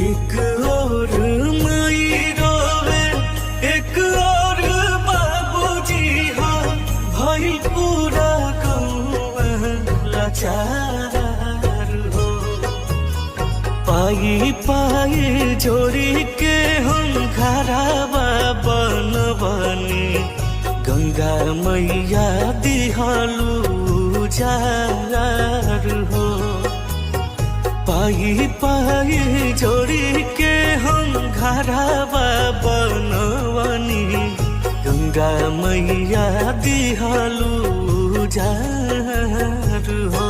एक और माई रोवे, एक और बाबूजी हो, भई पूरा गौवा लाचार हो। पाई पाई जोड़ी के हम घरवा बनबनी, गंगा मैया दिहलु जार हो। पाई पाई जोड़ी के हम घरवा बनबनी, गंगा मैया दिहलु जार हो।